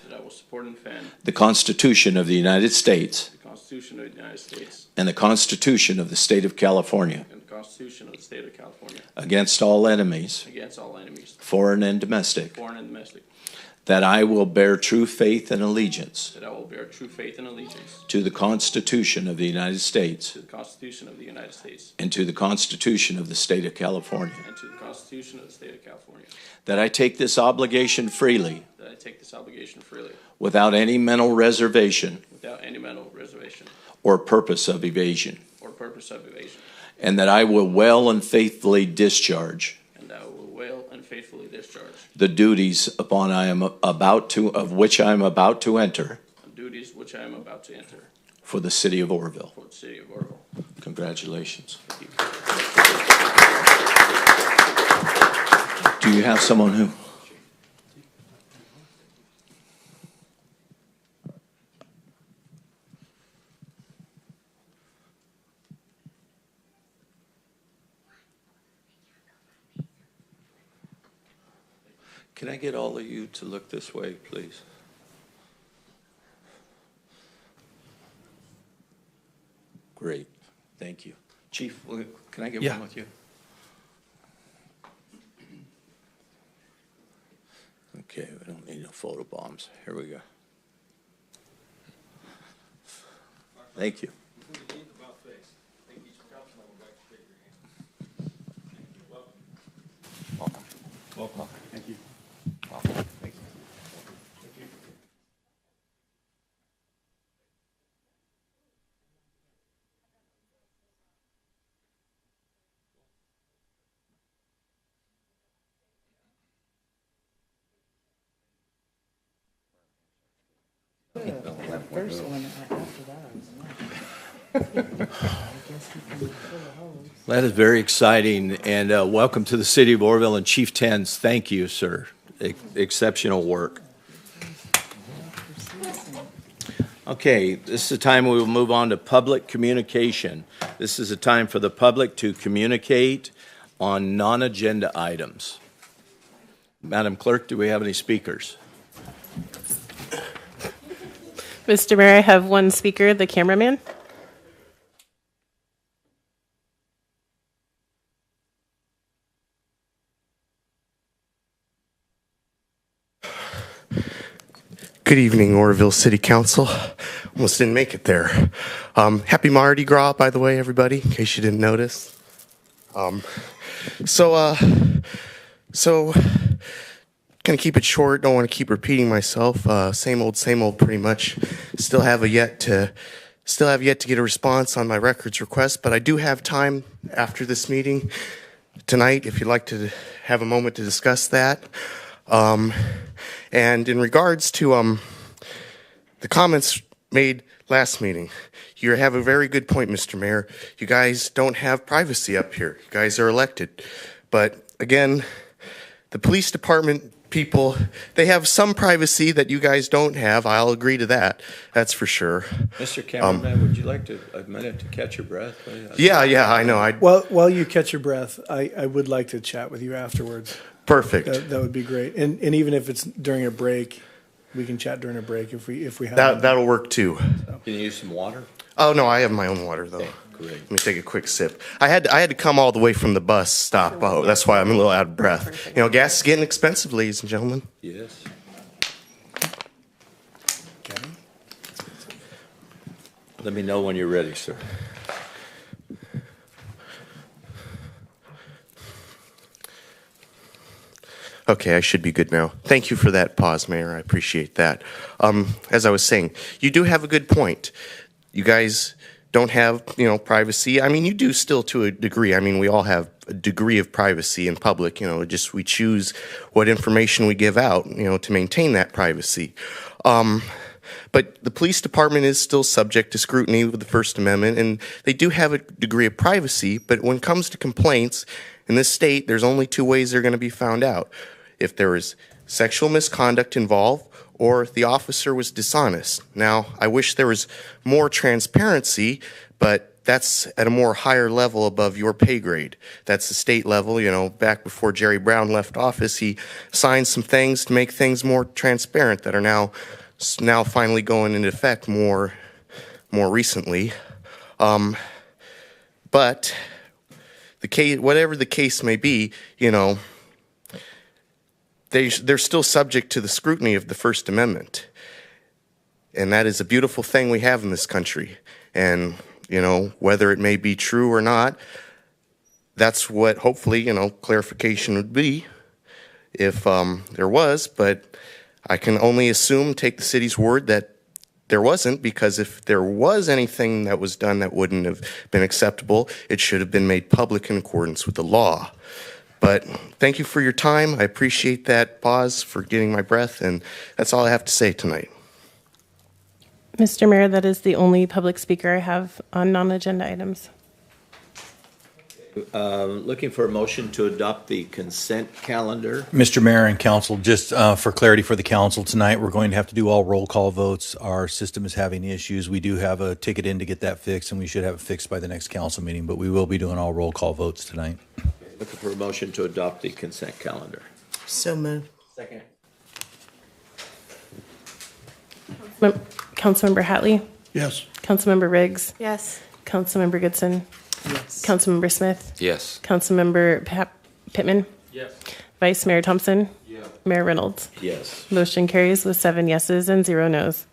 that I will support and defend the Constitution of the United States the Constitution of the United States and the Constitution of the State of California and the Constitution of the State of California against all enemies, against all enemies, foreign and domestic, foreign and domestic, that I will bear true faith and allegiance that I will bear true faith and allegiance to the Constitution of the United States to the Constitution of the United States and to the Constitution of the State of California, and to the Constitution of the State of California, that I take this obligation freely that I take this obligation freely without any mental reservation without any mental reservation or purpose of evasion, or purpose of evasion, and that I will well and faithfully discharge and that I will well and faithfully discharge the duties of which I am about to enter the duties which I am about to enter for the city of Oroville. for the city of Oroville. Congratulations. Thank you. Do you have someone who? Can I get all of you to look this way, please? Great. Thank you. Chief, can I get one with you? Okay, we don't need no photo bombs. Here we go. Thank you. Welcome. Welcome. Thank you. Welcome. Thank you. First one after that. I guess he can fill the hose. That is very exciting, and welcome to the city of Oroville. And Chief Tens, thank you, sir. Exceptional work. Okay, this is a time we will move on to public communication. This is a time for the public to communicate on non-agenda items. Madam Clerk, do we have any speakers? Mr. Mayor, I have one speaker, the cameraman. Good evening, Oroville City Council. Almost didn't make it there. Happy Mardi Gras, by the way, everybody, in case you didn't notice. So gonna keep it short. Don't want to keep repeating myself. Same old, pretty much. Still have yet to get a response on my records request, but I do have time after this meeting tonight if you'd like to have a moment to discuss that. And in regards to the comments made last meeting, you have a very good point, Mr. Mayor. You guys don't have privacy up here. You guys are elected. But again, the police department people, they have some privacy that you guys don't have. I'll agree to that. That's for sure. Mr. Cameraman, would you like a minute to catch your breath? Yeah, I know. Well, while you catch your breath, I would like to chat with you afterwards. Perfect. That would be great. And even if it's during a break, we can chat during a break if we have that'll work too. Can you use some water? Oh no, I have my own water though. Okay, great. Let me take a quick sip. I had to come all the way from the bus stop. Oh, that's why I'm a little out of breath. You know, gas is getting expensive, ladies and gentlemen. Yes. Okay. Let me know when you're ready, sir. Okay, I should be good now. Thank you for that pause, Mayor. I appreciate that. As I was saying, you do have a good point. You guys don't have, privacy. I mean, you do still to a degree. I mean, we all have a degree of privacy in public. Just we choose what information we give out, to maintain that privacy. But the police department is still subject to scrutiny with the First Amendment, and they do have a degree of privacy. But when it comes to complaints in this state, there's only two ways they're going to be found out: if there is sexual misconduct involved, or if the officer was dishonest. Now, I wish there was more transparency, but that's at a more higher level above your pay grade. That's the state level. You know, back before Jerry Brown left office, he signed some things to make things more transparent that are now finally going into effect more recently. But the case, whatever the case may be, you know, they're still subject to the scrutiny of the First Amendment. And that is a beautiful thing we have in this country. And, you know, whether it may be true or not, that's what hopefully, you know, clarification would be if there was. But I can only assume, take the city's word that there wasn't, because if there was anything that was done that wouldn't have been acceptable, it should have been made public in accordance with the law. But thank you for your time. I appreciate that pause for getting my breath, and that's all I have to say tonight. Mr. Mayor, that is the only public speaker I have on non-agenda items. Looking for a motion to adopt the consent calendar. Mr. Mayor and Council, just for clarity for the Council tonight, we're going to have to do all roll call votes. Our system is having issues. We do have a ticket in to get that fixed, and we should have it fixed by the next council meeting, but we will be doing all roll call votes tonight. Looking for a motion to adopt the consent calendar. So moved. Second. Councilmember Hatley? Yes. Councilmember Riggs? Yes. Councilmember Goodson? Yes. Councilmember Smith? Yes. Councilmember Pittman? Yes. Vice Mayor Thompson? Yeah. Mayor Reynolds? Yes. Motion carries with 7 yeses and 0 nos.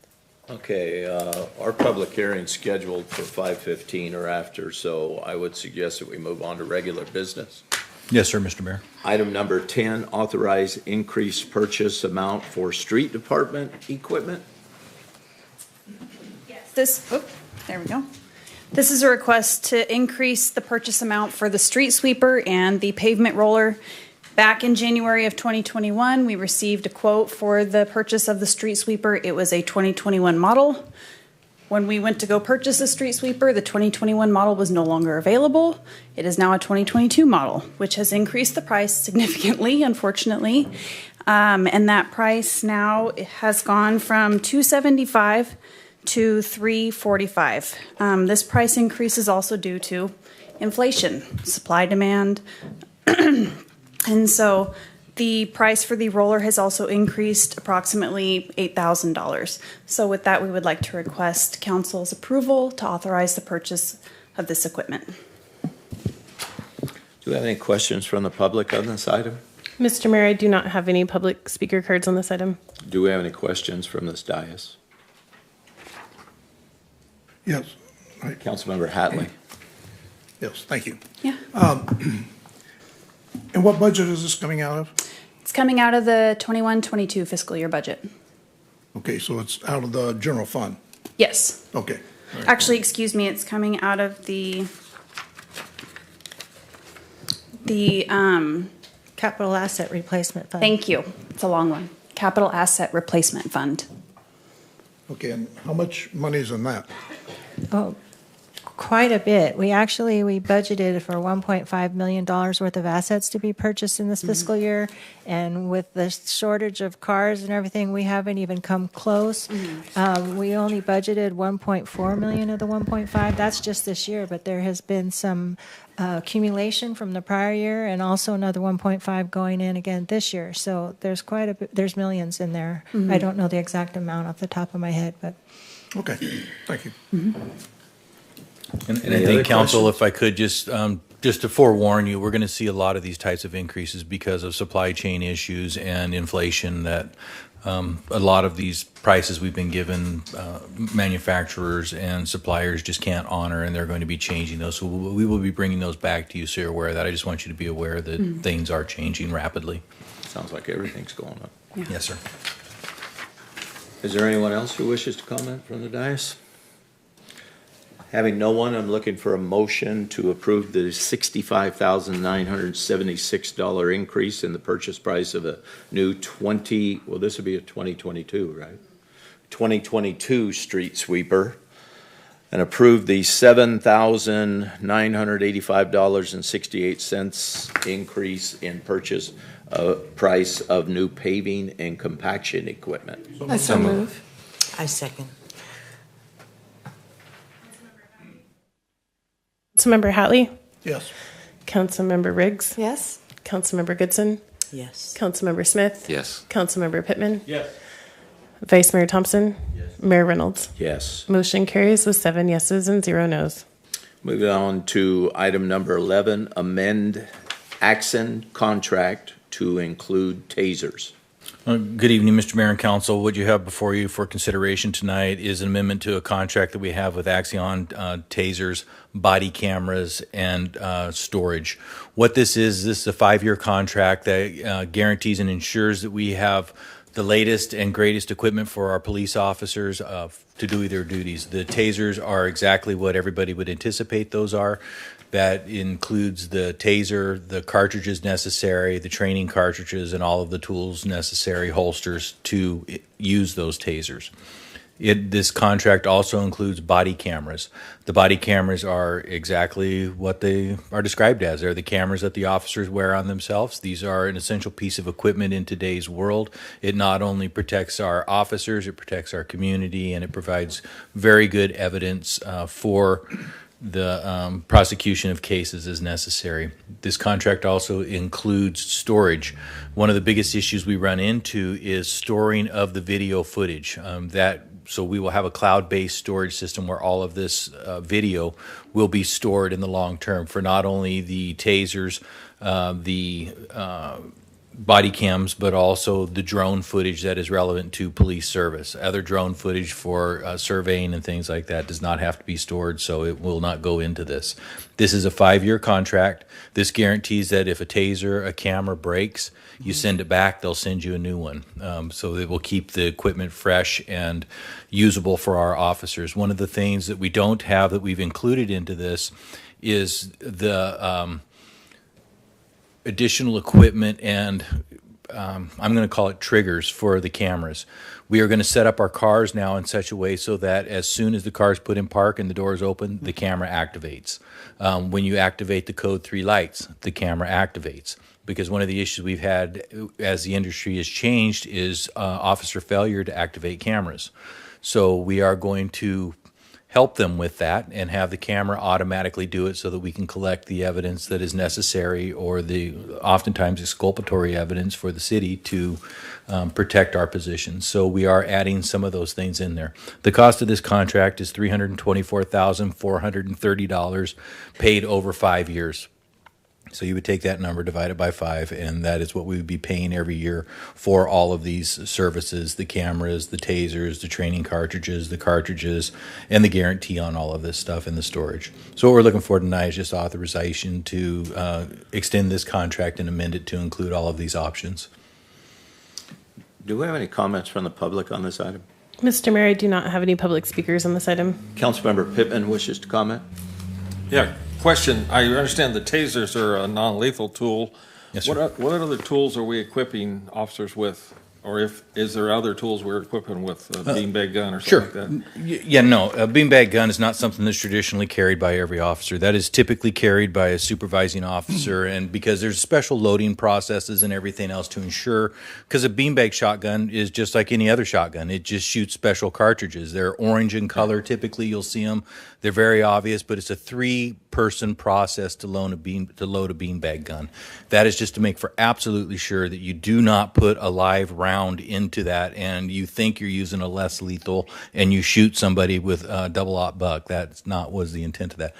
Okay, our public hearing's scheduled for 5:15 or after, so I would suggest that we move on to regular business. Yes, sir, Mr. Mayor. Item number 10, authorize increased purchase amount for street department equipment. There we go. This is a request to increase the purchase amount for the street sweeper and the pavement roller. Back in January of 2021, we received a quote for the purchase of the street sweeper. It was a 2021 model. When we went to go purchase the street sweeper, the 2021 model was no longer available. It is now a 2022 model, which has increased the price significantly, unfortunately. And that price now has gone from $275 to $345. This price increase is also due to inflation, supply demand. And so the price for the roller has also increased approximately $8,000. So with that, we would like to request council's approval to authorize the purchase of this equipment. Do we have any questions from the public on this item? Mr. Mayor, I do not have any public speaker cards on this item. Do we have any questions from this dais? Yes, right. Councilmember Hatley. Yes, thank you. Yeah. And what budget is this coming out of? It's coming out of the 21-22 fiscal year budget. Okay, so it's out of the general fund. Yes. Okay. All right. Actually, excuse me, it's coming out of the Capital Asset Replacement Fund. thank you. It's a long one. Capital Asset Replacement Fund. Okay, and how much money is in that? Oh, quite a bit. We budgeted for $1.5 million worth of assets to be purchased in this fiscal year. And with the shortage of cars and everything, we haven't even come close. We only budgeted 1.4 million of the 1.5. That's just this year, but there has been some accumulation from the prior year and also another 1.5 going in again this year. So there's quite a bit, there's millions in there. I don't know the exact amount off the top of my head, but. Okay, thank you. And Any I other think, Council, questions? if I could just to forewarn you, we're going to see a lot of these types of increases because of supply chain issues and inflation that a lot of these prices we've been given, manufacturers and suppliers just can't honor, and they're going to be changing those. So we will be bringing those back to you, so you're aware of that. I just want you to be aware that things are changing rapidly. Sounds like everything's going up. Yes, sir. Is there anyone else who wishes to comment from the dais? Having no one, I'm looking for a motion to approve the $65,976 increase in the purchase price of a new this would be a 2022, right? 2022 street sweeper, and approve the $7,985.68 increase in purchase price of new paving and compaction equipment. I so move. I second. Councilmember Hatley, Yes. Councilmember Riggs, Yes? Councilmember Goodson, Yes. Councilmember Smith, Yes. Councilmember Pittman, Yes. Vice Mayor Thompson, Mayor Reynolds. Yes. Motion carries with 7 yeses and 0 nos. Moving on to item number 11, amend Axon contract to include tasers. Good evening, Mr. Mayor and Council. What you have before you for consideration tonight is an amendment to a contract that we have with Axion, tasers, body cameras, and storage. What this is a 5-year contract that guarantees and ensures that we have the latest and greatest equipment for our police officers to do their duties. The tasers are exactly what everybody would anticipate those are. That includes the taser, the cartridges necessary, the training cartridges, and all of the tools necessary, holsters, to use those tasers. This contract also includes body cameras. The body cameras are exactly what they are described as. They're the cameras that the officers wear on themselves. These are an essential piece of equipment in today's world. It not only protects our officers, it protects our community, and it provides very good evidence for the prosecution of cases as necessary. This contract also includes storage. One of the biggest issues we run into is storing of the video footage. So we will have a cloud-based storage system where all of this video will be stored in the long term for not only the tasers, the body cams, but also the drone footage that is relevant to police service. Other drone footage for surveying and things like that does not have to be stored, so it will not go into this. This is a 5-year contract. This guarantees that if a taser, a camera breaks, you send it back, they'll send you a new one. So it will keep the equipment fresh and usable for our officers. One of the things that we don't have that we've included into this is the additional equipment and I'm going to call it triggers for the cameras. We are going to set up our cars now in such a way so that as soon as the car is put in park and the doors open, the camera activates. When you activate the code 3 lights, the camera activates. Because one of the issues we've had as the industry has changed is officer failure to activate cameras. So we are going to help them with that and have the camera automatically do it so that we can collect the evidence that is necessary or the oftentimes exculpatory evidence for the city to protect our positions. So we are adding some of those things in there. The cost of this contract is $324,430 paid over 5 years. So you would take that number, divide it by 5, and that is what we would be paying every year for all of these services, the cameras, the tasers, the training cartridges, and the guarantee on all of this stuff and the storage. So what we're looking for tonight is just authorization to extend this contract and amend it to include all of these options. Do we have any comments from the public on this item? Mr. Mayor, I do not have any public speakers on this item. Councilmember Pittman wishes to comment. Yeah, question. I understand the tasers are a non-lethal tool. Yes, sir. What other tools are we equipping officers with? Or is there other tools we're equipping with, a beanbag gun or something like that? Yeah, no, a beanbag gun is not something that's traditionally carried by every officer. That is typically carried by a supervising officer, and because there's special loading processes and everything else to ensure, because a beanbag shotgun is just like any other shotgun. It just shoots special cartridges. They're orange in color. Typically, you'll see them. They're very obvious, but it's a 3-person process to load a beanbag gun. That is just to make for absolutely sure that you do not put a live round into that and you think you're using a less lethal and you shoot somebody with a double-aught buck. That's not was the intent of that.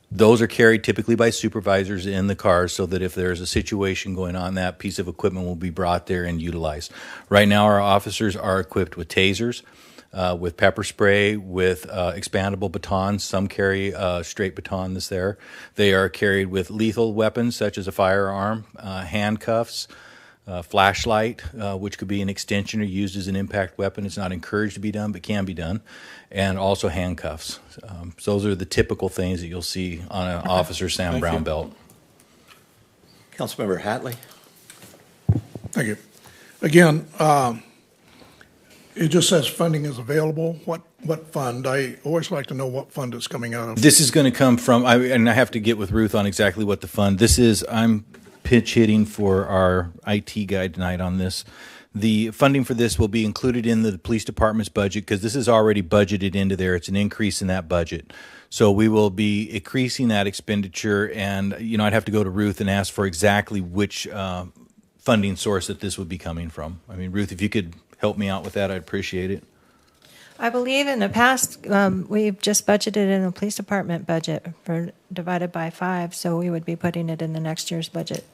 Those are carried typically by supervisors in the cars so that if there's a situation going on, that piece of equipment will be brought there and utilized. Right now, our officers are equipped with tasers, with pepper spray, with expandable batons. Some carry a straight baton that's there. They are carried with lethal weapons such as a firearm, handcuffs, flashlight, which could be an extension or used as an impact weapon. It's not encouraged to be done, but can be done, and also handcuffs. So those are the typical things that you'll see on an officer Sam Brown belt. Councilmember Hatley. Thank you. Again, it just says funding is available. What fund? I always like to know what fund it's coming out of. This is going to come from, and I have to get with Ruth on exactly what the fund. I'm pitch hitting for our IT guy tonight on this. The funding for this will be included in the police department's budget because this is already budgeted into there. It's an increase in that budget. So we will be increasing that expenditure, and I'd have to go to Ruth and ask for exactly which funding source that this would be coming from. I mean, Ruth, if you could help me out with that, I'd appreciate it. I believe in the past, we've just budgeted in the police department budget for divided by 5, so we would be putting it in the next year's budget.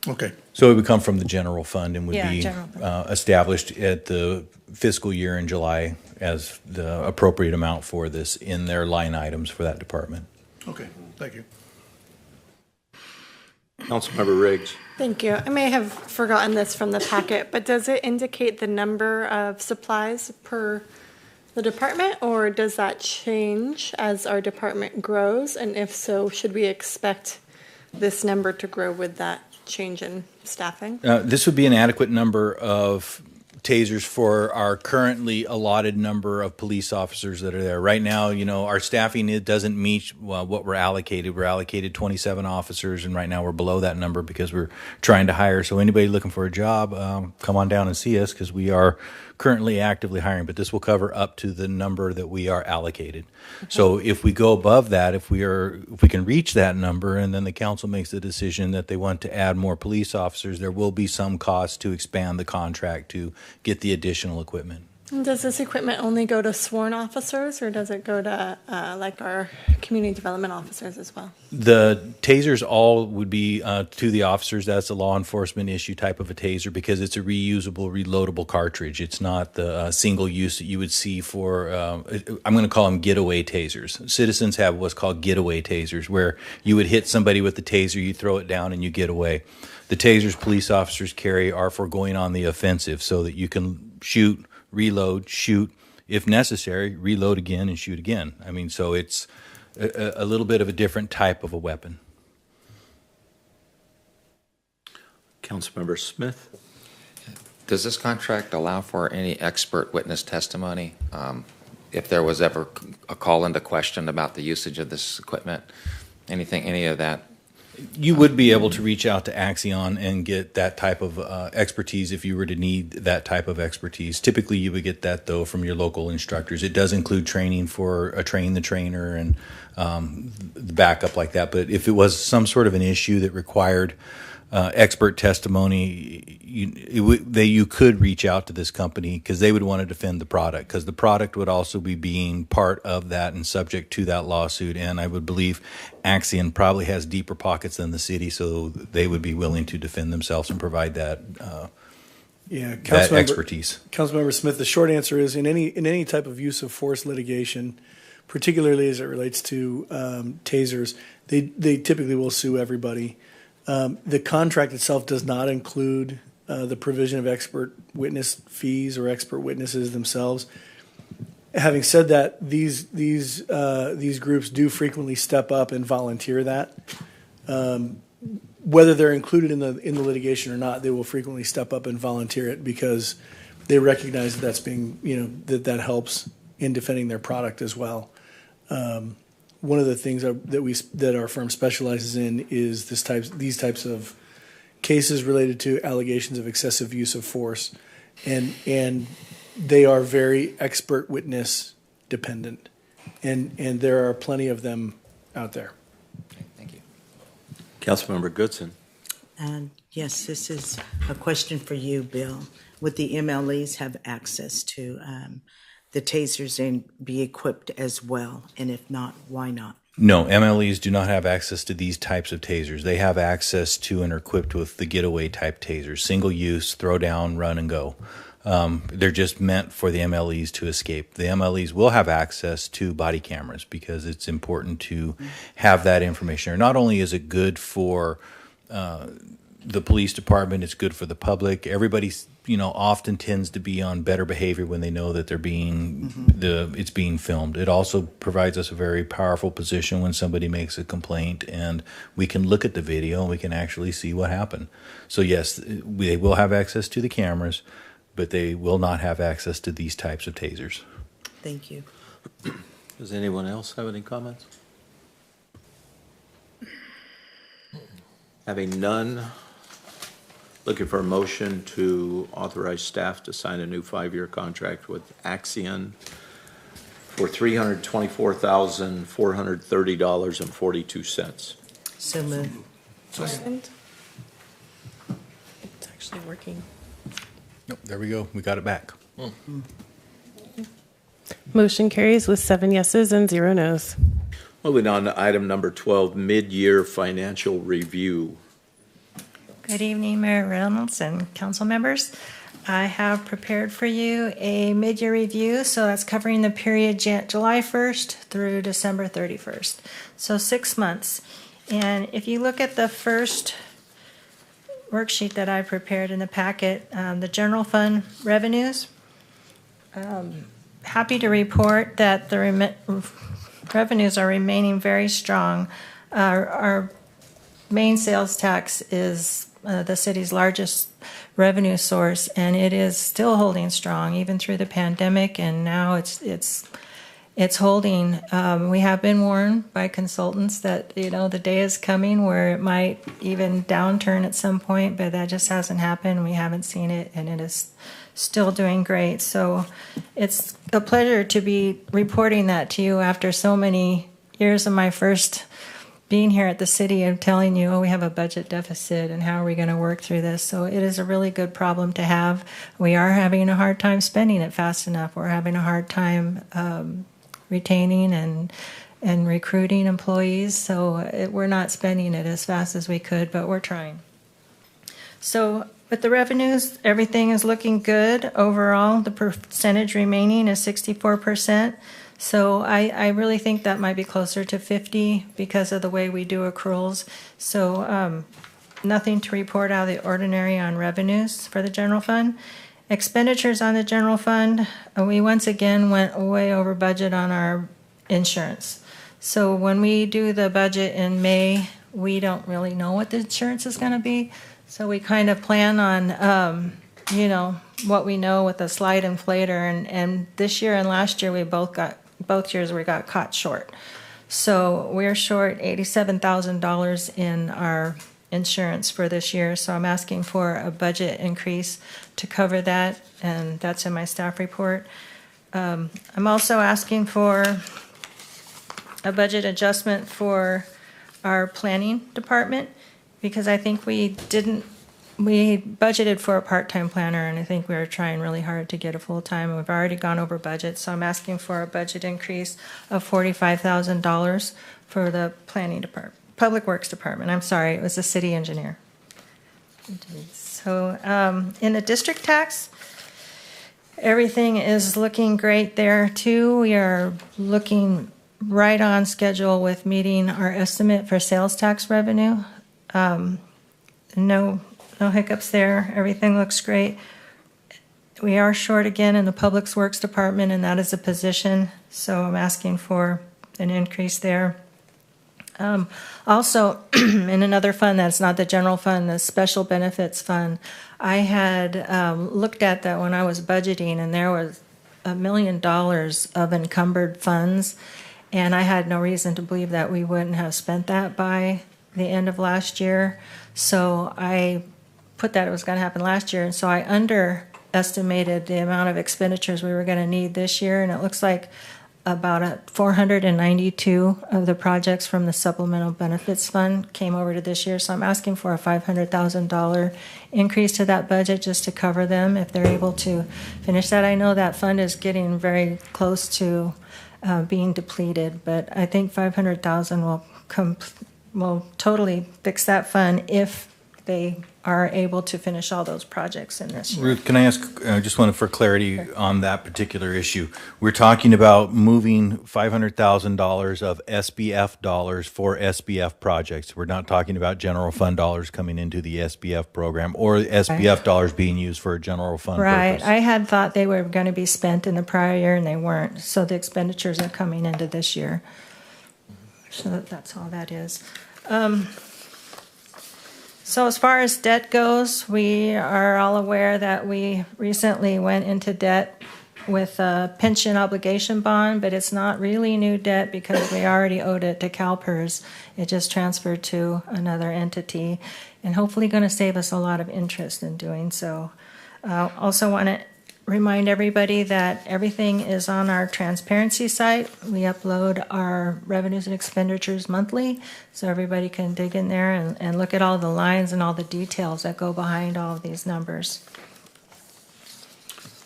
Okay. So it would come from the general fund and would Yeah, be general fund. established at the fiscal year in July as the appropriate amount for this in their line items for that department. Okay, thank you. Councilmember Riggs. Thank you. I may have forgotten this from the packet, but does it indicate the number of supplies per the department, or does that change as our department grows? And if so, should we expect this number to grow with that change in staffing? This would be an adequate number of tasers for our currently allotted number of police officers that are there. Right now, our staffing, it doesn't meet what we're allocated. We're allocated 27 officers, and right now we're below that number because we're trying to hire. So anybody looking for a job, come on down and see us because we are currently actively hiring, but this will cover up to the number that we are allocated. Okay. So if we go above that, if we can reach that number, and then the council makes the decision that they want to add more police officers, there will be some cost to expand the contract to get the additional equipment. And does this equipment only go to sworn officers, or does it go to like our community development officers as well? The tasers all would be to the officers. That's a law enforcement issue type of a taser because it's a reusable, reloadable cartridge. It's not the single use that you would see for, I'm going to call them getaway tasers. Citizens have what's called getaway tasers, where you would hit somebody with the taser, you throw it down, and you get away. The tasers police officers carry are for going on the offensive so that you can shoot, reload, shoot, if necessary, reload again and shoot again. I mean, so it's a little bit of a different type of a weapon. Councilmember Smith. Does this contract allow for any expert witness testimony? If there was ever a call into question about the usage of this equipment, any of that? You would be able to reach out to Axion and get that type of expertise if you were to need that type of expertise. Typically, you would get that, though, from your local instructors. It does include training for a train the trainer and the backup like that. But if it was some sort of an issue that required expert testimony, you could reach out to this company because they would want to defend the product, because the product would also be being part of that and subject to that lawsuit. And I would believe Axion probably has deeper pockets than the city, so they would be willing to defend themselves and provide that that expertise. Councilmember Smith, the short answer is in any type of use of force litigation, particularly as it relates to tasers, they typically will sue everybody. The contract itself does not include the provision of expert witness fees or expert witnesses themselves. Having said that, these groups do frequently step up and volunteer that. Whether they're included in the litigation or not, they will frequently step up and volunteer it because they recognize that that's being that helps in defending their product as well. One of the things that our firm specializes in is these types of cases related to allegations of excessive use of force, and they are very expert witness dependent, and there are plenty of them out there. Okay, thank you. Councilmember Goodson. Yes, this is a question for you, Bill. Would the MLEs have access to the tasers and be equipped as well? And if not, why not? No, MLEs do not have access to these types of tasers. They have access to and are equipped with the getaway type tasers, single use, throw down, run and go. They're just meant for the MLEs to escape. The MLEs will have access to body cameras because it's important to have that information. Not only is it good for the police department, it's good for the public. Everybody, often tends to be on better behavior when they know that they're it's being filmed. It also provides us a very powerful position when somebody makes a complaint, and we can look at the video and we can actually see what happened. So yes, they will have access to the cameras, but they will not have access to these types of tasers. Thank you. Does anyone else have any comments? Having none, Looking for a motion to authorize staff to sign a new 5-year contract with Axion for $324,430.42. So moved. Second. It's actually working. Nope, there we go. We got it back. Motion carries with 7 yeses and 0 nos. Moving on to item number 12, mid-year financial review. Good evening, Mayor Reynolds and council members. I have prepared for you a mid-year review, so that's covering the period July 1st through December 31st. So 6 months. And if you look at the first worksheet that I prepared in the packet, the general fund revenues, happy to report that the revenues are remaining very strong. Our main sales tax is the city's largest revenue source, and it is still holding strong even through the pandemic, and now it's holding. We have been warned by consultants that, the day is coming where it might even downturn at some point, but that just hasn't happened. We haven't seen it, and it is still doing great. So it's a pleasure to be reporting that to you after so many years of my first being here at the city and telling you, we have a budget deficit and how are we going to work through this? So it is a really good problem to have. We are having a hard time spending it fast enough. We're having a hard time retaining and recruiting employees. So we're not spending it as fast as we could, but we're trying. So with the revenues, everything is looking good overall. The percentage remaining is 64%. So I really think that might be closer to 50 because of the way we do accruals. So nothing to report out of the ordinary on revenues for the general fund. Expenditures on the general fund, we once again went way over budget on our insurance. So when we do the budget in May, we don't really know what the insurance is going to be. So we kind of plan on, what we know with a slight inflator. And this year and last year, both years we got caught short. So we're short $87,000 in our insurance for this year. So I'm asking for a budget increase to cover that, and that's in my staff report. I'm also asking for a budget adjustment for our planning department because I think we budgeted for a part-time planner, and I think we were trying really hard to get a full-time, and we've already gone over budget. So I'm asking for a budget increase of $45,000 for the planning department, Public Works Department. I'm sorry, it was the city engineer. So in the district tax, everything is looking great there too. We are looking right on schedule with meeting our estimate for sales tax revenue. No hiccups there. Everything looks great. We are short again in the Public Works Department, and that is a position. So I'm asking for an increase there. Also, in another fund that's not the general fund, the special benefits fund, I had looked at that when I was budgeting, and there was $1 million of encumbered funds, and I had no reason to believe that we wouldn't have spent that by the end of last year. So I put that it was going to happen last year, and so I underestimated the amount of expenditures we were going to need this year, and it looks like about 492 of the projects from the Supplemental Benefits Fund came over to this year. So I'm asking for a $500,000 increase to that budget just to cover them if they're able to finish that. I know that fund is getting very close to being depleted, but I think $500,000 will totally fix that fund if they are able to finish all those projects in this year. Ruth, can I ask, just wanted for clarity on that particular issue. We're talking about moving $500,000 of SBF dollars for SBF projects. We're not talking about general fund dollars coming into the SBF program or SBF dollars being used for a general fund purpose. I had thought they were going to be spent in the prior year, and they weren't. So the expenditures are coming into this year. So that's all that is. So as far as debt goes, we are all aware that we recently went into debt with a pension obligation bond, but it's not really new debt because we already owed it to CalPERS. It just transferred to another entity, and hopefully going to save us a lot of interest in doing so. Also want to remind everybody that everything is on our transparency site. We upload our revenues and expenditures monthly, so everybody can dig in there and look at all the lines and all the details that go behind all of these numbers.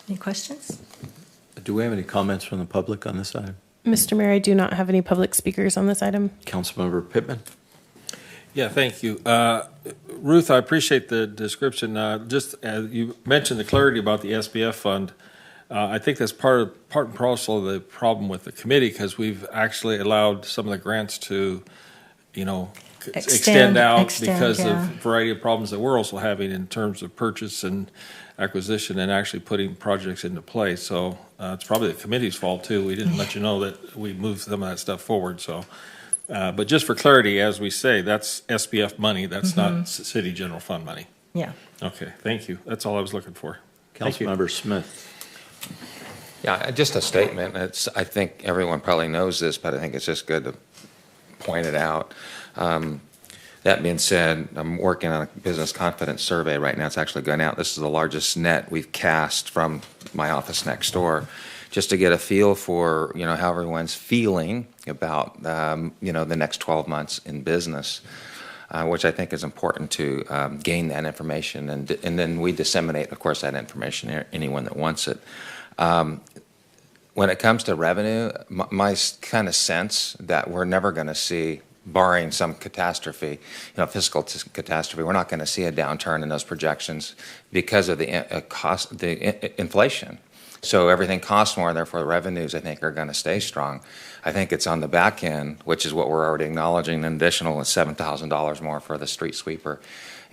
Any questions? Do we have any comments from the public on this item? Mr. Mayor, I do not have any public speakers on this item. Councilmember Pittman? Yeah, thank you. Ruth, I appreciate the description. Just as you mentioned the clarity about the SBF fund, I think that's part and parcel of the problem with the committee, because we've actually allowed some of the grants to, extend out because of a variety of problems that we're also having in terms of purchase and acquisition and actually putting projects into place. So it's probably the committee's fault too. We didn't let you know that we moved some of that stuff forward. So. But just for clarity, as we say, that's SBF money. That's not city general fund money. Yeah. Okay, thank you. That's all I was looking for. Councilmember Smith? Yeah, just a statement. I think everyone probably knows this, but I think it's just good to point it out. That being said, I'm working on a business confidence survey right now. It's actually going out. This is the largest net we've cast from my office next door, just to get a feel for, how everyone's feeling about, the next 12 months in business, which I think is important to gain that information. And then we disseminate, of course, that information to anyone that wants it. When it comes to revenue, my kind of sense that we're never going to see, barring some catastrophe, fiscal catastrophe, we're not going to see a downturn in those projections because of the inflation. So everything costs more, therefore the revenues, I think, are going to stay strong. I think it's on the back end, which is what we're already acknowledging, an additional $7,000 more for the street sweeper.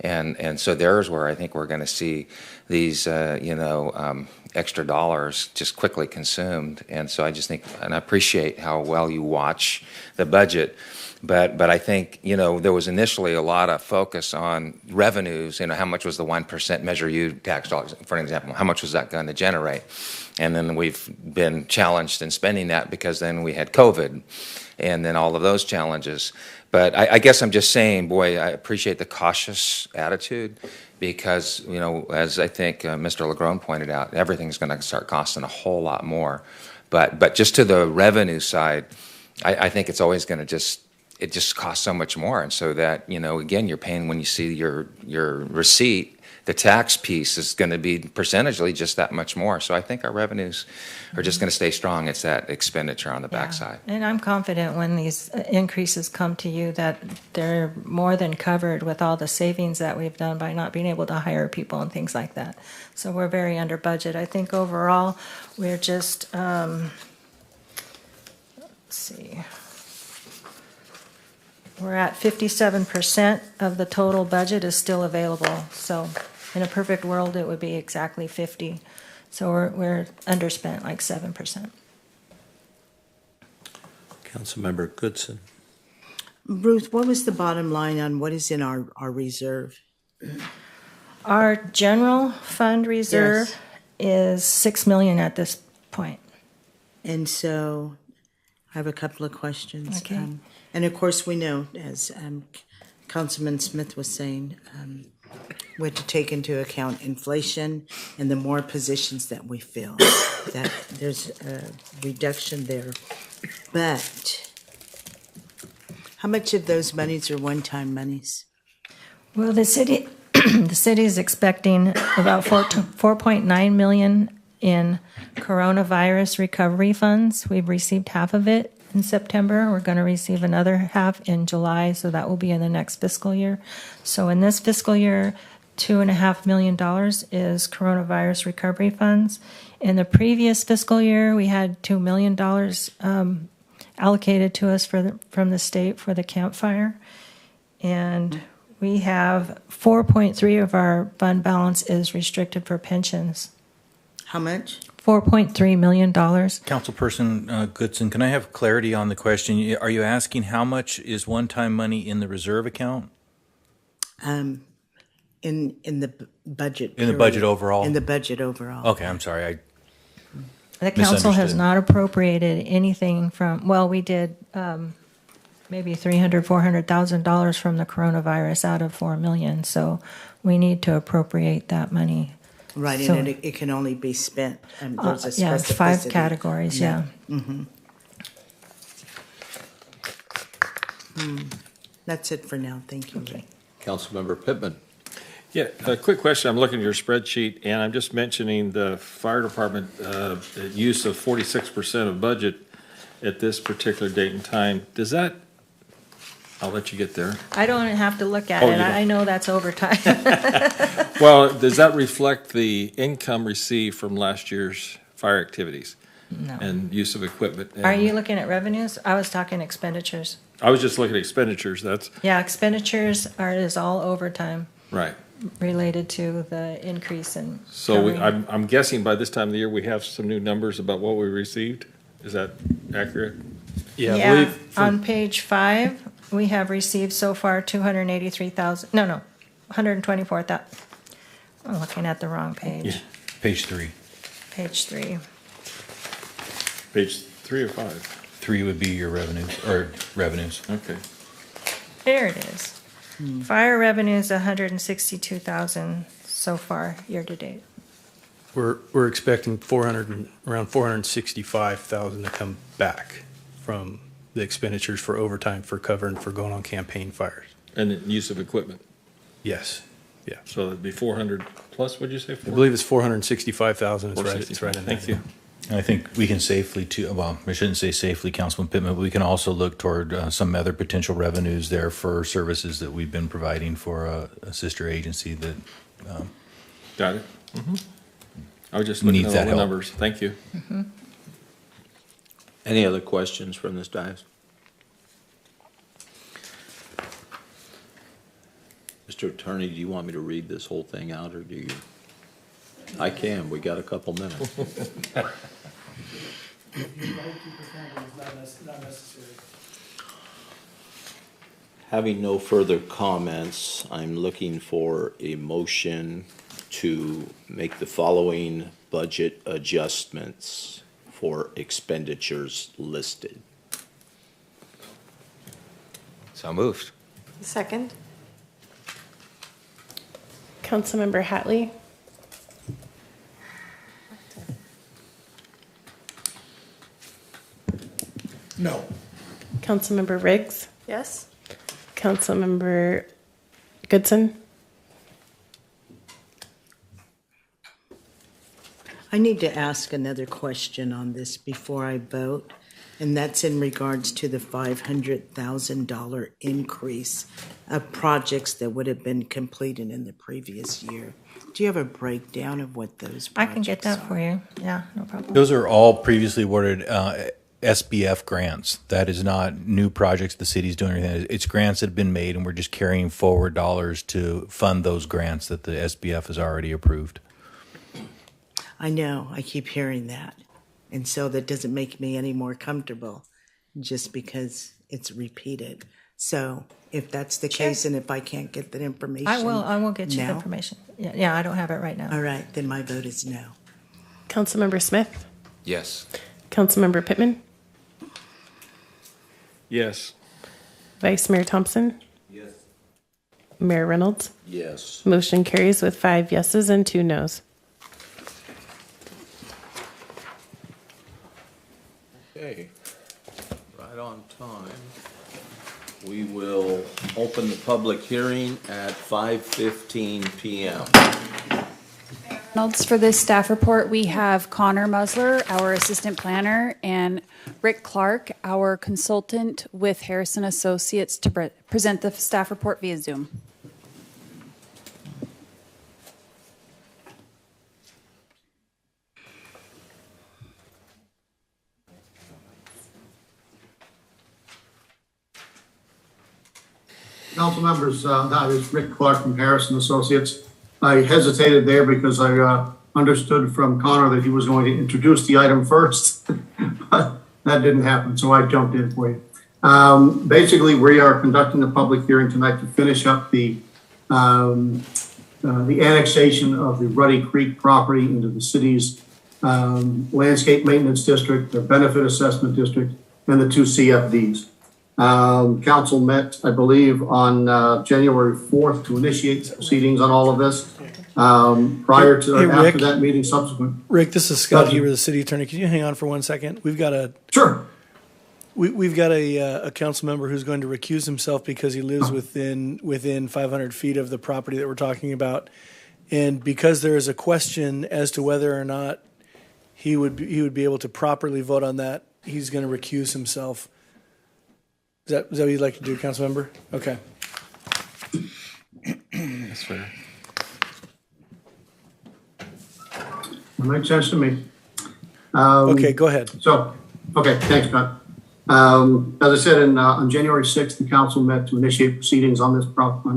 And so there's where I think we're going to see these, extra dollars just quickly consumed. And so I just think, and I appreciate how well you watch the budget. But I think, there was initially a lot of focus on revenues, how much was the 1% Measure U tax dollars, for an example, how much was that going to generate? And then we've been challenged in spending that because then we had COVID and then all of those challenges. But I guess I'm just saying, boy, I appreciate the cautious attitude because, as I think Mr. LaGrone pointed out, everything's going to start costing a whole lot more. But just to the revenue side, I think it's always going to it just costs so much more. And so that, again, you're paying when you see your receipt, the tax piece is going to be percentagely just that much more. So I think our revenues are just going to stay strong. It's that expenditure on the backside. And I'm confident when these increases come to you that they're more than covered with all the savings that we've done by not being able to hire people and things like that. So we're very under budget. I think overall we're just, let's see. We're at 57% of the total budget is still available. So in a perfect world, it would be exactly 50. So we're underspent like 7%. Councilmember Goodson? Ruth, what was the bottom line on what is in our reserve? Our general fund reserve is $6 million at this point. And so I have a couple of questions. Okay. And of course, we know, as Councilman Smith was saying, we have to take into account inflation and the more positions that we fill, that there's a reduction there. But how much of those monies are one-time monies? Well, the city is expecting about $4.9 million in coronavirus recovery funds. We've received half of it in September. We're going to receive another half in July, so that will be in the next fiscal year. So in this fiscal year, $2.5 million is coronavirus recovery funds. In the previous fiscal year, we had $2 million allocated to us from the state for the campfire. And we have 4.3 of our fund balance is restricted for pensions. How much? $4.3 million. Councilperson Goodson, can I have clarity on the question? Are you asking how much is one-time money in the reserve account? In the budget. In the budget overall? In the budget overall. Okay, I'm sorry. The council has Misunderstood. not appropriated anything from, well, we did maybe $400,000 from the coronavirus out of 4 million. So we need to appropriate that money. Right, So- and it can only be spent, there's a Yeah, 5 specificity. categories, yeah. That's it for now, thank you. Okay. Councilmember Pittman. Yeah, a quick question. I'm looking at your spreadsheet, and I'm just mentioning the fire department use of 46% of budget at this particular date and time. Does that, I'll let you get there. I don't have to look at Oh, it. you don't. I know that's overtime. Well, does that reflect the income received from last year's fire activities No. and use of equipment? Are And you looking at revenues? I was talking expenditures. I was just looking at expenditures. That's Yeah, expenditures is all overtime right. related to the increase in. So covering- I'm guessing by this time of the year, we have some new numbers about what we received. Is that accurate? Yeah, on page 5, we have received so far 283,000, no, 124,000. I'm looking at the wrong page. Page 3. Page 3. Page 3 or 5? 3 would be your revenues. Okay. There it is. Fire revenues, 162,000 so far, year to date. We're expecting around 465,000 to come back from the expenditures for overtime for cover and for going on campaign fires. And the use of equipment. Yes, yeah. So it'd be 400 plus, what'd you say? I believe it's 465,000. It's right in there. Thank you. And I think we can safely, well, I shouldn't say safely, Councilman Pittman, but we can also look toward some other potential revenues there for services that we've been providing for a sister agency that Got it. I was just looking Needs at all that the help. numbers. Thank you. Any other questions from this dais? Mr. Attorney, do you want me to read this whole thing out, or do you? I can, we got a couple minutes. Having no further comments, I'm looking for a motion to make the following budget adjustments for expenditures listed. So moved. Second? Councilmember Hatley, No. Councilmember Riggs, Yes? Councilmember Goodson, I need to ask another question on this before I vote, and that's in regards to the $500,000 increase of projects that would have been completed in the previous year. Do you have a breakdown of what those I projects can get that are? for you. Yeah, no problem. those are all previously awarded SBF grants. That is not new projects the city's doing or anything. It's grants that have been made, and we're just carrying forward dollars to fund those grants that the SBF has already approved. I know, I keep hearing that. And so that doesn't make me any more comfortable just because it's repeated. So if that's the case and if I can't get that information. I will get you the now? information. Yeah, I don't have it right now. All right, then my vote is no. Councilmember Smith, Yes. Councilmember Pittman, Yes. Vice Mayor Thompson, Yes. Mayor Reynolds. Yes. Motion carries with 5 yeses and 2 nos. Okay, right on time. We will open the public hearing at 5:15 PM. Notes for this staff report, we have Connor Musler, our assistant planner, and Rick Clark, our consultant with Harrison Associates, to present the staff report via Zoom. Council members, hi, this is Rick Clark from Harrison Associates. I hesitated there because I understood from Connor that he was going to introduce the item first, but that didn't happen, so I jumped in for you. Basically, we are conducting a public hearing tonight to finish up the annexation of the Ruddy Creek property into the city's landscape maintenance district, their benefit assessment district, and the 2 CFDs. Council met, I believe, on January 4th to initiate proceedings on all of this. Prior to, Hey, Rick. after that meeting, subsequent. Rick, this is Scott Heber, the city attorney. Can you hang on for 1 second? We've got a Sure. we've got a council member who's going to recuse himself because he lives within 500 feet of the property that we're talking about, and because there is a question as to whether or not he would be able to properly vote on that, he's going to recuse himself. Is that what you'd like to do, council member? Okay. That's fair. That makes sense to me. Okay, go ahead. So, okay, thanks, Scott. As I said, on January 6th, the council met to initiate proceedings on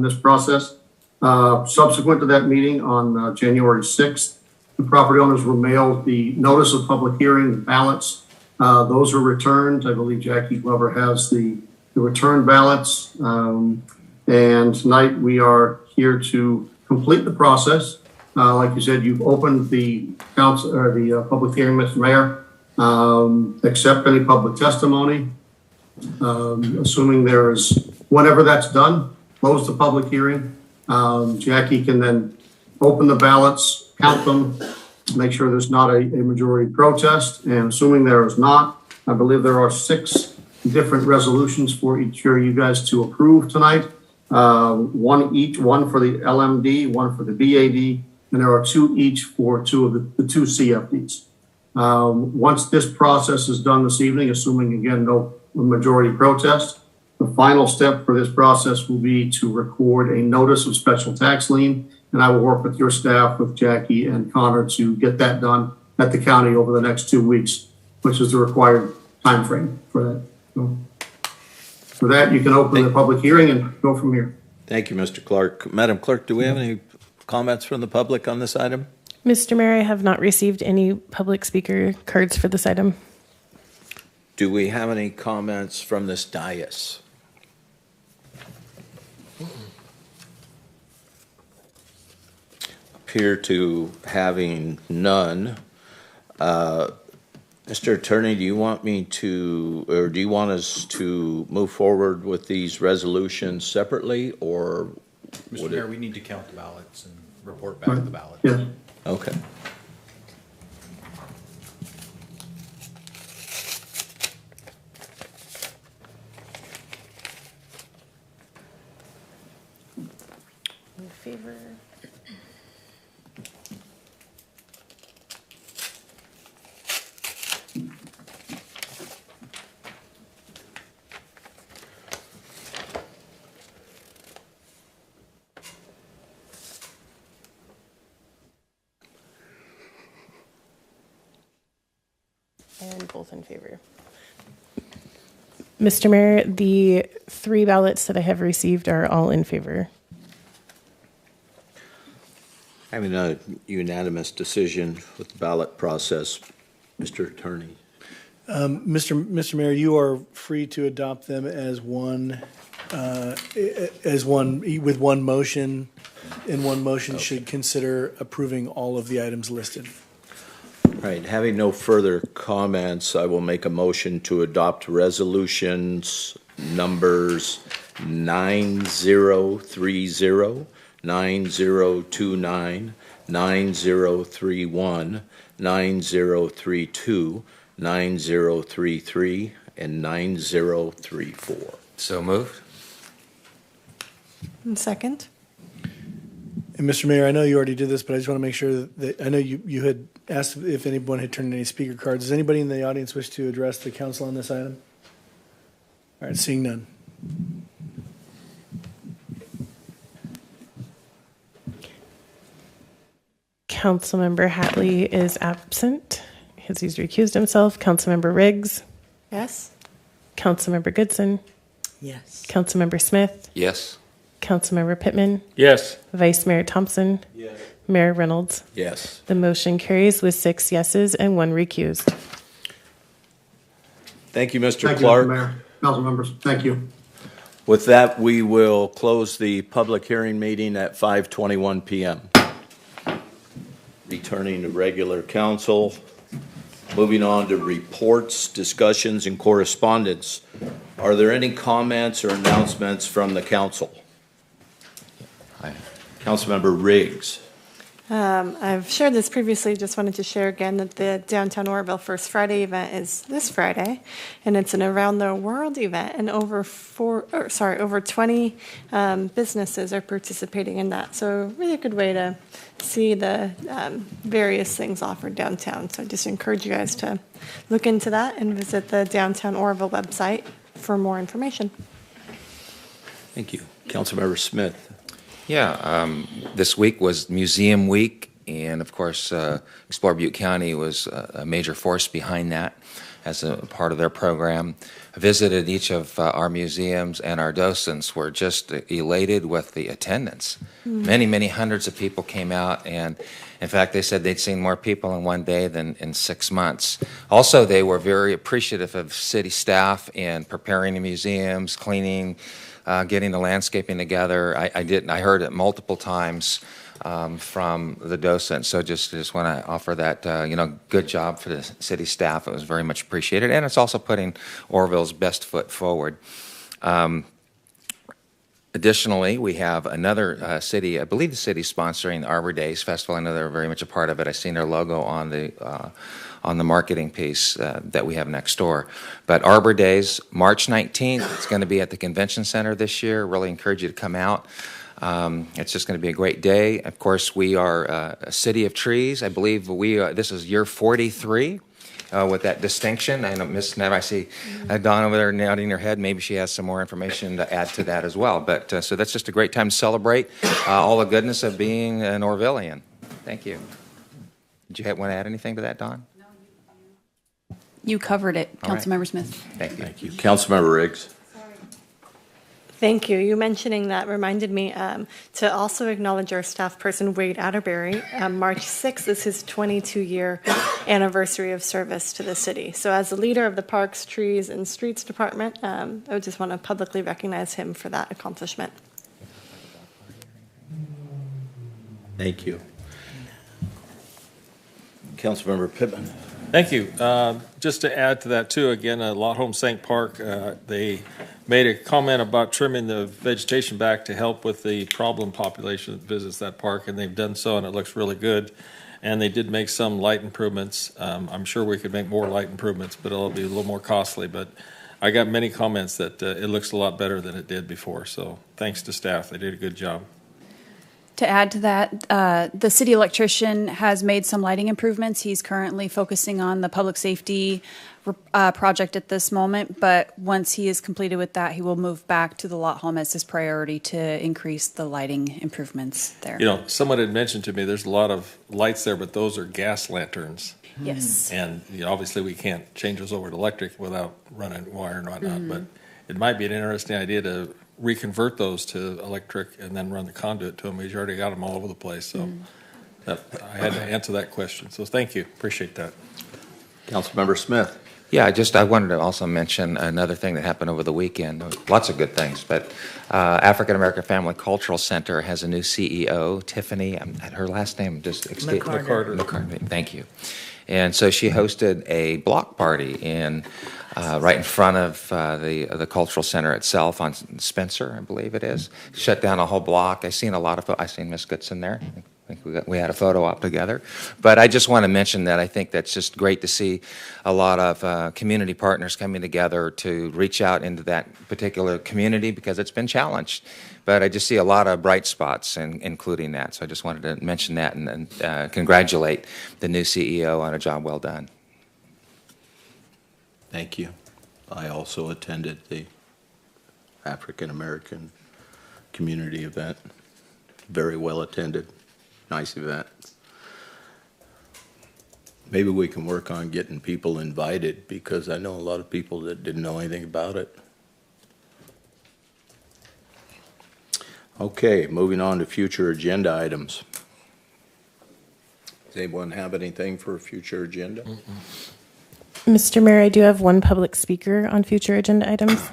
this process. Subsequent to that meeting on January 6th, the property owners were mailed the notice of public hearing, the ballots. Those were returned. I believe Jackie Glover has the return ballots. And tonight we are here to complete the process. Like you said, you've opened the council or the public hearing, Mr. Mayor. Accept any public testimony. Assuming there is, whenever that's done, close the public hearing. Jackie can then open the ballots, count them, make sure there's not a majority protest. And assuming there is not, I believe there are 6 different resolutions for each year you guys to approve tonight. One for the LMD, one for the BAD, and there are 2 each for 2 of the 2 CFDs. Once this process is done this evening, assuming again no majority protest, the final step for this process will be to record a notice of special tax lien, and I will work with your staff, with Jackie and Connor, to get that done at the county over the next 2 weeks, which is the required time frame for that. So for that, you can open the public hearing and go from here. Thank you, Mr. Clark. Madam Clerk, do we have any comments from the public on this item? Mr. Mayor, I have not received any public speaker cards for this item. Do we have any comments from this dais? Appear to having none. Mr. Attorney, do you want me to, or do you want us to move forward with these resolutions separately, or? Mr. Mayor, we need to count the ballots and report back the ballots. Yeah. Okay. In favor. And both in favor. Mr. Mayor, the 3 ballots that I have received are all in favor. Having a unanimous decision with the ballot process, Mr. Attorney. Mr. Mayor, you are free to adopt them as one, with one motion, and one motion should consider approving all of the items listed. Right, having no further comments, I will make a motion to adopt resolutions numbers 9030, 9029, 9031, 9032, 9033, and 9034. So moved. And second? And Mr. Mayor, I know you already did this, but I just want to make sure that I know you had asked if anyone had turned in any speaker cards. Does anybody in the audience wish to address the council on this item? All right, seeing none. Councilmember Hatley is absent because he's recused himself. Councilmember Riggs. Yes. Councilmember Goodson. Yes. Councilmember Smith. Yes. Councilmember Pittman. Yes. Vice Mayor Thompson. Yes. Mayor Reynolds. Yes. The motion carries with 6 yeses and 1 recused. Thank you, Mr. Thank Clark. you, Mr. Mayor. Council members, thank you. With that, we will close the public hearing meeting at 5:21 p.m. Returning to regular council. Moving on to reports, discussions, and correspondence. Are there any comments or announcements from the council? Councilmember Riggs. I've shared this previously, just wanted to share again that the Downtown Oroville First Friday event is this Friday, and it's an around the world event, and over 20 businesses are participating in that. So really a good way to see the various things offered downtown. So I just encourage you guys to look into that and visit the Downtown Oroville website for more information. Thank you. Councilmember Smith. Yeah, this week was Museum Week, and of course, Explore Butte County was a major force behind that as a part of their program. I visited each of our museums, and our docents were just elated with the attendance. Many, many hundreds of people came out, and in fact, they said they'd seen more people in one day than in 6 months. Also, they were very appreciative of city staff in preparing the museums, cleaning, getting the landscaping together. I heard it multiple times from the docents. So just want to offer that, good job for the city staff. It was very much appreciated. And it's also putting Oroville's best foot forward. Additionally, we have another city, I believe the city's sponsoring Arbor Days Festival. I know they're very much a part of it. I've seen their logo on the marketing piece that we have next door. But Arbor Days, March 19th, it's going to be at the Convention Center this year. Really encourage you to come out. It's just going to be a great day. Of course, we are a city of trees. I believe this is year 43 with that distinction. I know Ms. Nev, I see Dawn over there nodding her head. Maybe she has some more information to add to that as well. But so that's just a great time to celebrate all the goodness of being an Orvillian. Thank you. Did you want to add anything to that, Dawn? You covered it, All right. Councilmember Smith. Thank you. Thank you. Councilmember Riggs. Thank you. You mentioning that reminded me to also acknowledge our staff person, Wade Atterbury. March 6th is his 22-year anniversary of service to the city. So as the leader of the Parks, Trees, and Streets Department, I would just want to publicly recognize him for that accomplishment. Thank you. Councilmember Pittman. Thank you. Just to add to that too, again, Lot Home St. Park, they made a comment about trimming the vegetation back to help with the problem population that visits that park, and they've done so, and it looks really good. And they did make some light improvements. I'm sure we could make more light improvements, but it'll be a little more costly. But I got many comments that it looks a lot better than it did before. So thanks to staff. They did a good job. To add to that, the city electrician has made some lighting improvements. He's currently focusing on the public safety project at this moment, but once he is completed with that, he will move back to the lot home as his priority to increase the lighting improvements there. You know, someone had mentioned to me there's a lot of lights there, but those are gas lanterns. Yes. And obviously we can't change those over to electric without running wire and whatnot, but it might be an interesting idea to reconvert those to electric and then run the conduit to them. We've already got them all over the place, so I had to answer that question. So thank you, appreciate that. Councilmember Smith. Yeah, I wanted to also mention another thing that happened over the weekend. Lots of good things, but African American Family Cultural Center has a new CEO, Tiffany. Her last name just McCarter. Thank you. And so she hosted a block party right in front of the cultural center itself on Spencer, I believe it is. Shut down a whole block. I've seen Miss Goodson there. I think we had a photo op together. But I just want to mention that I think that's just great to see a lot of community partners coming together to reach out into that particular community because it's been challenged. But I just see a lot of bright spots, including that. So I just wanted to mention that and congratulate the new CEO on a job well done. Thank you. I also attended the African American community event. Very well attended. Nice event. Maybe we can work on getting people invited because I know a lot of people that didn't know anything about it. Okay, moving on to future agenda items. Does anyone have anything for a future agenda? Mr. Mayor, I do have one public speaker on future agenda items.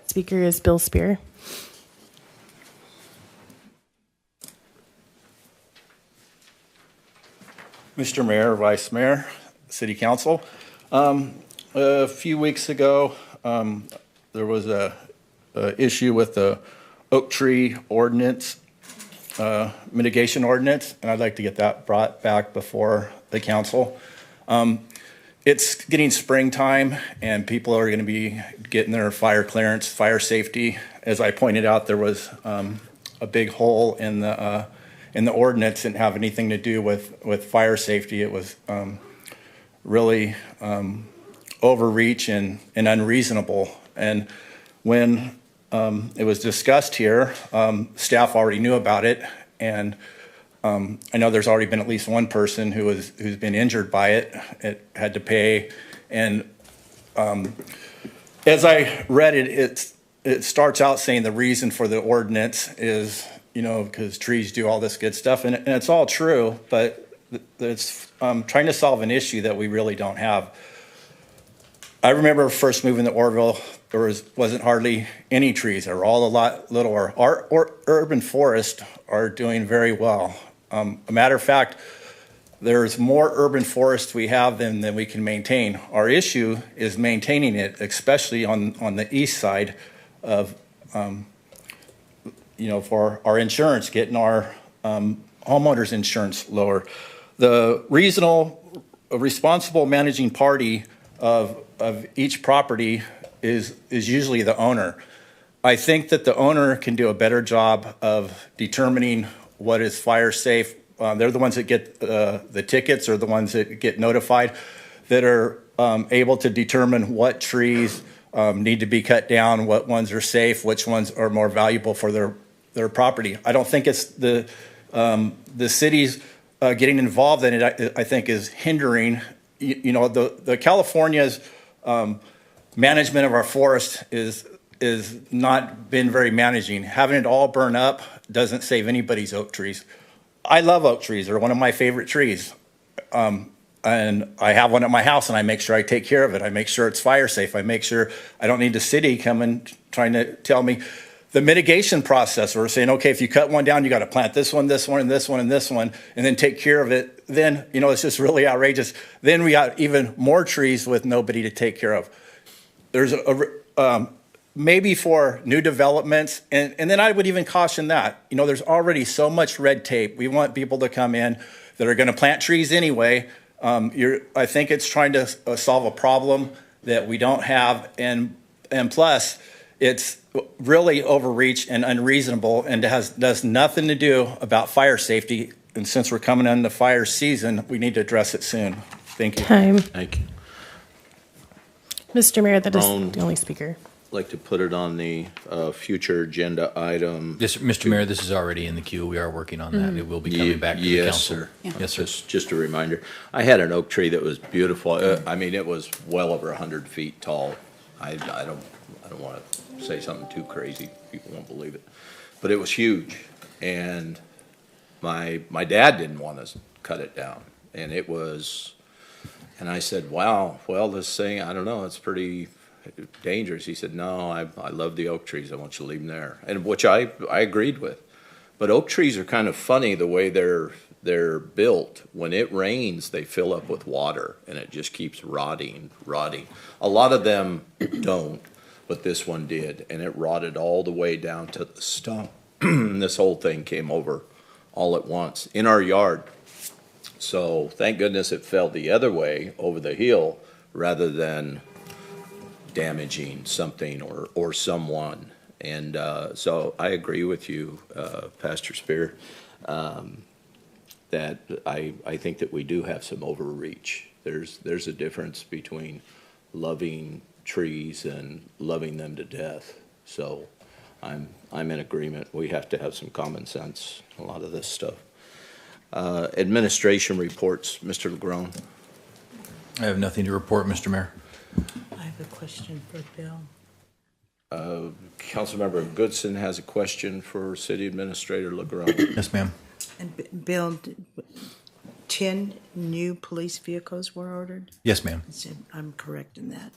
Speaker is Bill Spear. Mr. Mayor, Vice Mayor, City Council. A few weeks ago, there was a issue with the oak tree ordinance, mitigation ordinance, and I'd like to get that brought back before the council. It's getting springtime, and people are going to be getting their fire clearance, fire safety. As I pointed out, there was a big hole in the ordinance. Didn't have anything to do with fire safety. It was really overreach and unreasonable. And when it was discussed here, staff already knew about it, and I know there's already been at least one person who's been injured by it. It had to pay, and as I read it, it starts out saying the reason for the ordinance is, because trees do all this good stuff, and it's all true, but it's trying to solve an issue that we really don't have. I remember first moving to Oroville, there wasn't hardly any trees. They were all a lot littler. Our urban forests are doing very well. A matter of fact, there's more urban forests we have than we can maintain. Our issue is maintaining it, especially on the east side of, for our insurance, getting our homeowners insurance lower. The responsible managing party of each property is usually the owner. I think that the owner can do a better job of determining what is fire safe. They're the ones that get the tickets, or the ones that get notified, that are able to determine what trees need to be cut down, what ones are safe, which ones are more valuable for their property. I don't think it's the cities getting involved in it. I think is hindering. The California's management of our forest is not been very managing. Having it all burn up doesn't save anybody's oak trees. I love oak trees. They're one of my favorite trees. And I have one at my house, and I make sure I take care of it. I make sure it's fire safe. I make sure I don't need the city coming trying to tell me the mitigation process. We're saying, okay, if you cut one down, you got to plant this one, this one, and this one, and this one, and then take care of it. Then, it's just really outrageous. Then we got even more trees with nobody to take care of. There's maybe for new developments, and then I would even caution that. There's already so much red tape. We want people to come in that are going to plant trees anyway. I think it's trying to solve a problem that we don't have, and plus, it's really overreach and unreasonable, and does nothing to do about fire safety. And since we're coming into fire season, we need to address it soon. Thank you. Time. Thank you. Mr. Mayor, that is Brown. the only speaker. Like to put it on the future agenda item. Yes, Mr. Mayor, this is already in the queue. We are working on that. It will be coming back to the Yes, council. sir. Yeah. Yes, sir. Just a reminder. I had an oak tree that was beautiful. It was well over 100 feet tall. I don't want to say something too crazy. People won't believe it, but it was huge. And my dad didn't want to cut it down, and it was. And I said, "Wow, well, this thing, I don't know. It's pretty dangerous." He said, "No, I love the oak trees. I want you to leave them there," and which I agreed with. But oak trees are kind of funny the way they're built. When it rains, they fill up with water, and it just keeps rotting. A lot of them don't, but this one did, and it rotted all the way down to the stump. This whole thing came over all at once in our yard. So thank goodness it fell the other way over the hill rather than damaging something or someone. And so I agree with you, Pastor Spear, that I think that we do have some overreach. There's a difference between loving trees and loving them to death. So I'm in agreement. We have to have some common sense, a lot of this stuff. Administration reports, Mr. LeGrone. I have nothing to report, Mr. Mayor. I have a question for Bill. Councilmember Goodson has a question for City Administrator LeGrone. Yes, ma'am. And Bill, 10 new police vehicles were ordered? Yes, ma'am. I'm correct in that.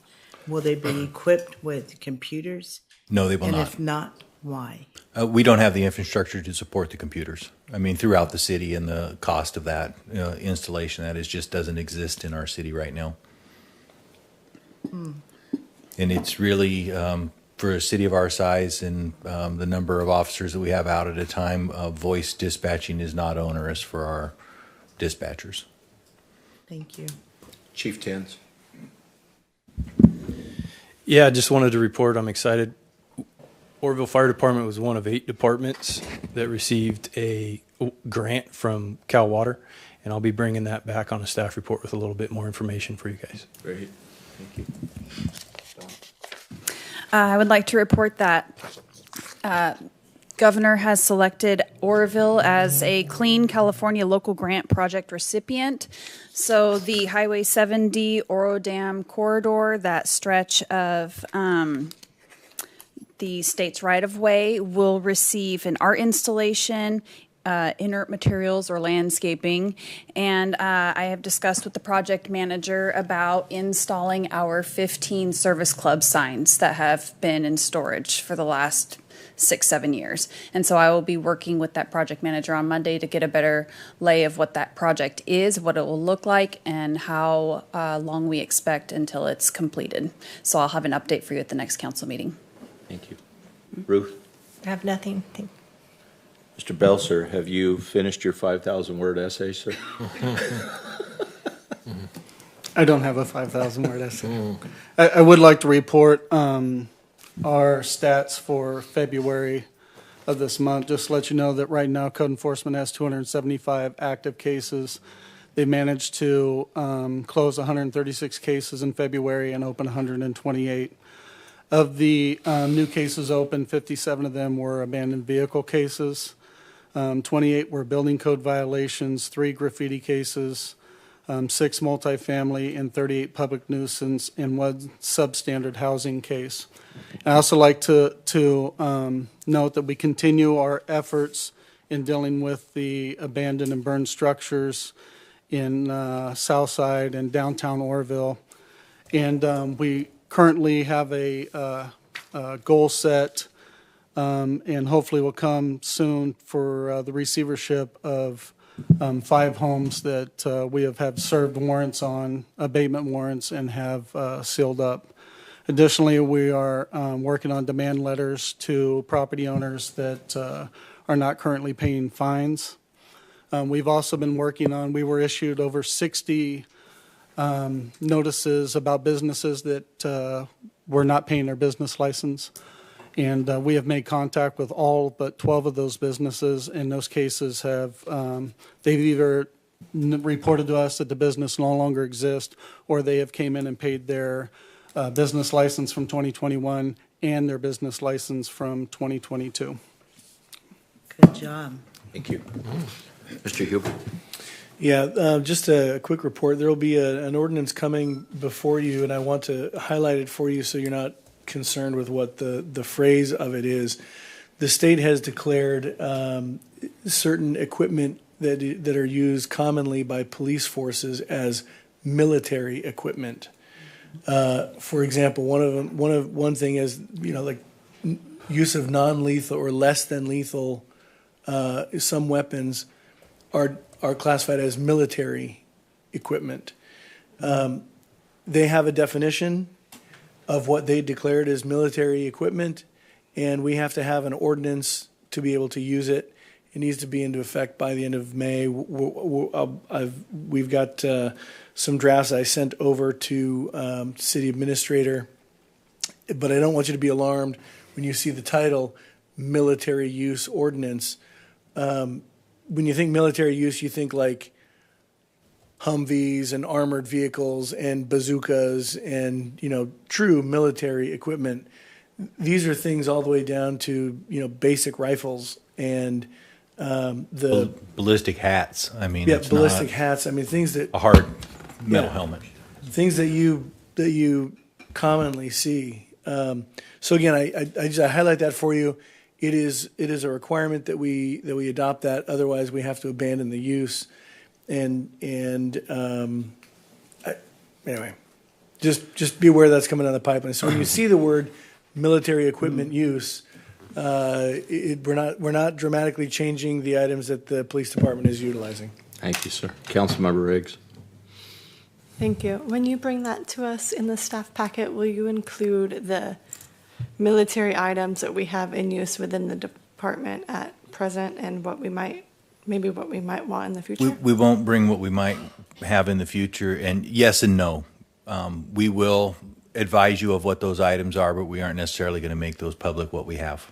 Will they be equipped with computers? No, they will And not. if not, why? We don't have the infrastructure to support the computers. I mean, throughout the city, and the cost of that installation, that is just doesn't exist in our city right now. And it's really, for a city of our size and the number of officers that we have out at a time, voice dispatching is not onerous for our dispatchers. Thank you. Chief Tins. Yeah, I just wanted to report, I'm excited. Oroville Fire Department was one of 8 departments that received a grant from Cal Water, and I'll be bringing that back on a staff report with a little bit more information for you guys. Great. Thank you. I would like to report that Governor has selected Oroville as a Clean California Local Grant Project recipient. So the Highway 70 Oro Dam corridor, that stretch of the state's right-of-way, will receive an art installation, inert materials or landscaping. And I have discussed with the project manager about installing our 15 service club signs that have been in storage for the last 6-7 years. And so I will be working with that project manager on Monday to get a better lay of what that project is, what it will look like, and how long we expect until it's completed. So I'll have an update for you at the next council meeting. Thank you. Ruth? I have nothing. Thank Mr. Belser, have you finished your 5,000-word essay, sir? I don't have a 5,000-word essay. I would like to report our stats for February of this month. Just to let you know that right now code enforcement has 275 active cases. They managed to close 136 cases in February and open 128. Of the new cases open, 57 of them were abandoned vehicle cases. 28 were building code violations, 3 graffiti cases, 6 multifamily, and 38 public nuisance, and 1 substandard housing case. I also like to note that we continue our efforts in dealing with the abandoned and burned structures in Southside and downtown Oroville. And we currently have a goal set, and hopefully will come soon for the receivership of 5 homes that we have served warrants on, abatement warrants, and have sealed up. Additionally, we are working on demand letters to property owners that are not currently paying fines. We've also been working on, we were issued over 60 notices about businesses that were not paying their business license. And we have made contact with all but 12 of those businesses. In those cases, they've either reported to us that the business no longer exists, or they have came in and paid their business license from 2021 and their business license from 2022. Good job. Thank you. Mr. Huber? Yeah, just a quick report. There will be an ordinance coming before you, and I want to highlight it for you so you're not concerned with what the phrase of it is. The state has declared certain equipment that are used commonly by police forces as military equipment. For example, one thing is, like use of non-lethal or less than lethal. Some weapons are classified as military equipment. They have a definition of what they declared as military equipment, and we have to have an ordinance to be able to use it. It needs to be into effect by the end of May. We've got some drafts I sent over to city administrator, but I don't want you to be alarmed when you see the title, Military Use Ordinance. When you think military use, you think like Humvees and armored vehicles and bazookas and, true military equipment. These are things all the way down to, basic rifles and the ballistic hats. I mean, yeah, it's ballistic not hats. I mean, things that a hard metal helmet. Things that you commonly see. So again, I highlight that for you. It is a requirement that we adopt that. Otherwise, we have to abandon the use. Anyway, just be aware that's coming down the pipeline. So when you see the word military equipment use, we're not dramatically changing the items that the police department is utilizing. Thank you, sir. Councilmember Riggs. Thank you. When you bring that to us in the staff packet, will you include the military items that we have in use within the department at present and what we might want in the future? We won't bring what we might have in the future, and yes and no. We will advise you of what those items are, but we aren't necessarily going to make those public what we have.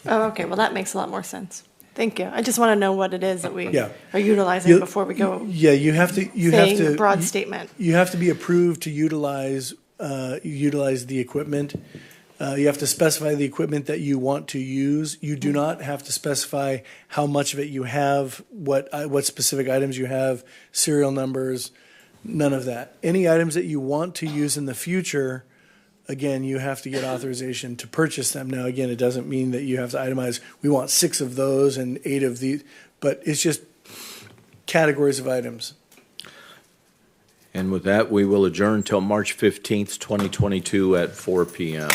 Oh, okay. Well, that makes a lot more sense. Thank you. I just want to know what it is that we Yeah. are utilizing before we go. Yeah, you have to a broad statement. You have to be approved to utilize the equipment. You have to specify the equipment that you want to use. You do not have to specify how much of it you have, what specific items you have, serial numbers, none of that. Any items that you want to use in the future, again, you have to get authorization to purchase them. Now, again, it doesn't mean that you have to itemize, we want 6 of those and 8 of these, but it's just categories of items. And with that, we will adjourn till March 15th, 2022 at 4 p.m.